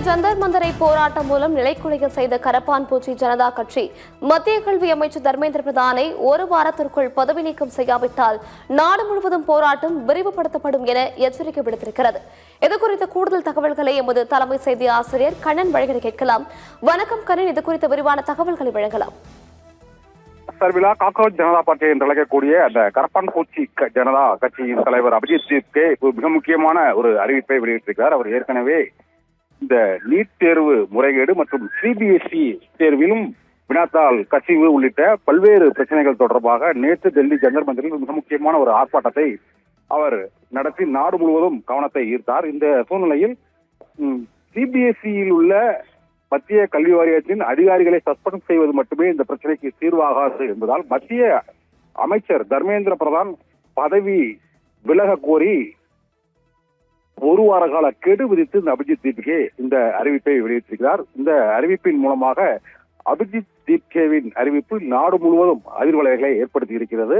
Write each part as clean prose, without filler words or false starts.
ஜந்தர் மந்தரை போராட்டம் மூலம் நிலைக்குலைய செய்த கரப்பான் பூச்சி ஜனதா கட்சி மத்திய கல்வி அமைச்சர் தர்மேந்திர பிரதானை ஒரு வாரத்திற்குள் பதவி நீக்கம் செய்யாவிட்டால் நாடு முழுவதும் போராட்டம் விரிவுபடுத்தப்படும் என எச்சரிக்கை விடுத்திருக்கிறது. இதுகுறித்த கூடுதல் தகவல்களை எமது தலைமை செய்தி ஆசிரியர் கண்ணன் வழங்க கேட்கலாம். வணக்கம் கண்ணன், இது குறித்த விரிவான தகவல்களை வழங்கலாம். சர்விலா காக்ரோச் ஜனதா பார்ட்டி என்று அழைக்கக்கூடிய அந்த கரப்பான் பூச்சி ஜனதா கட்சியின் தலைவர் அபிஜித் தீப்கே மிக முக்கியமான ஒரு அறிவிப்பை வெளியிட்டிருக்கிறார். அவர் ஏற்கனவே இந்த நீட் தேர்வு முறைகேடு மற்றும் சிபிஎஸ்இ தேர்விலும் வினாத்தாள் கசிவு உள்ளிட்ட பல்வேறு பிரச்சனைகள் தொடர்பாக நேற்று டெல்லி ஜந்தர் மந்தரில் மிக முக்கியமான ஒரு ஆர்ப்பாட்டத்தை அவர் நடத்தி நாடு முழுவதும் கவனத்தை ஈர்த்தார். இந்த சூழ்நிலையில் சிபிஎஸ்இயில் உள்ள மத்திய கல்வி வாரியத்தின் அதிகாரிகளை சஸ்பெண்ட் செய்வது மட்டுமே இந்த பிரச்சனைக்கு தீர்வாகாது என்பதால் மத்திய அமைச்சர் தர்மேந்திர பிரதான் பதவி விலக கோரி ஒரு வார கால கெடு விதித்து இந்த அபிஜித் தீப்கே இந்த அறிவிப்பை வெளியிட்டிருக்கிறார். இந்த அறிவிப்பின் மூலமாக அபிஜித் தீப்கேவின் அறிவிப்பு நாடு முழுவதும் அதிர்வலைகளை ஏற்படுத்தி இருக்கிறது.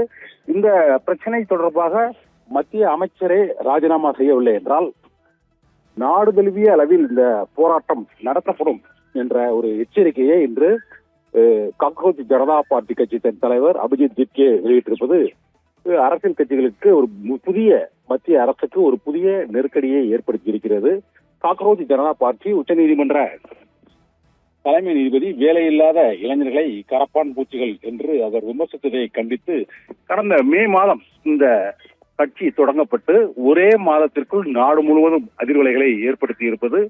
இந்த பிரச்சனை தொடர்பாக மத்திய அமைச்சரே ராஜினாமா செய்யவில்லை என்றால் நாடு தழுவிய அளவில் இந்த போராட்டம் நடத்தப்படும் என்ற ஒரு எச்சரிக்கையை இன்று காக்ரோச் ஜனதா பார்ட்டி கட்சி தலைவர் அபிஜித் தீப்கே வெளியிட்டிருப்பது அரசியல் கட்சிகளுக்கு ஒரு புதிய மத்திய அரசுக்கு ஒரு புதிய நெருக்கடியை ஏற்படுத்தி இருக்கிறது. காக்ரோச் ஜனதா பார்ட்டி உச்சநீதிமன்ற தலைமை நீதிபதி வேலையில்லாத இளைஞர்களை கரப்பான் பூச்சிகள் என்று அவர் விமர்சித்ததை கண்டித்து கடந்த மே மாதம் இந்த கட்சி தொடங்கப்பட்டு ஒரே மாதத்திற்குள் நாடு முழுவதும் அதிர்வலைகளை ஏற்படுத்தி இருப்பது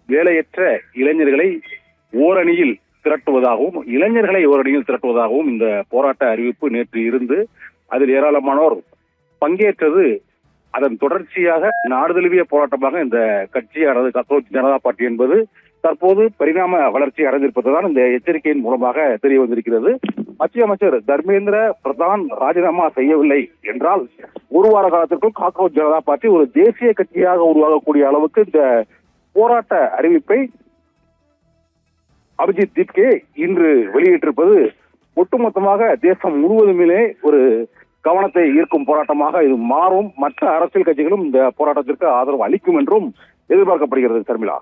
வேலையற்ற இளைஞர்களை ஓரணியில் திரட்டுவதாகவும் இளைஞர்களை ஓரணியில் திரட்டுவதாகவும் இந்த போராட்ட அறிவிப்பு நேற்று இருந்து அதில் ஏராளமானோர் பங்கேற்றது. அதன் தொடர்ச்சியாக நாடு தழுவிய போராட்டமாக இந்த கட்சியானது காக்ரோச் ஜனதா பார்ட்டி என்பது தற்போது பரிணாம வளர்ச்சி அடைந்திருப்பதுதான் இந்த எச்சரிக்கையின் மூலமாக தெரிய வந்திருக்கிறது. மத்திய அமைச்சர் தர்மேந்திர பிரதான் ராஜினாமா செய்யவில்லை என்றால் ஒரு வார காலத்திற்குள் காக்ரோச் ஜனதா பார்ட்டி ஒரு தேசிய கட்சியாக உருவாகக்கூடிய அளவுக்கு இந்த போராட்ட அறிவிப்பை அபிஜித் தீப்கே இன்று வெளியிட்டிருப்பது ஒட்டுமொத்தமாக தேசம் முழுவதுமே ஒரு கவனத்தை ஈர்க்கும் போராட்டமாக இது மாறும். மற்ற அரசியல் கட்சிகளும் இந்த போராட்டத்திற்கு ஆதரவு அளிக்கும் என்றும் எதிர்பார்க்கப்படுகிறது. சர்மிளா.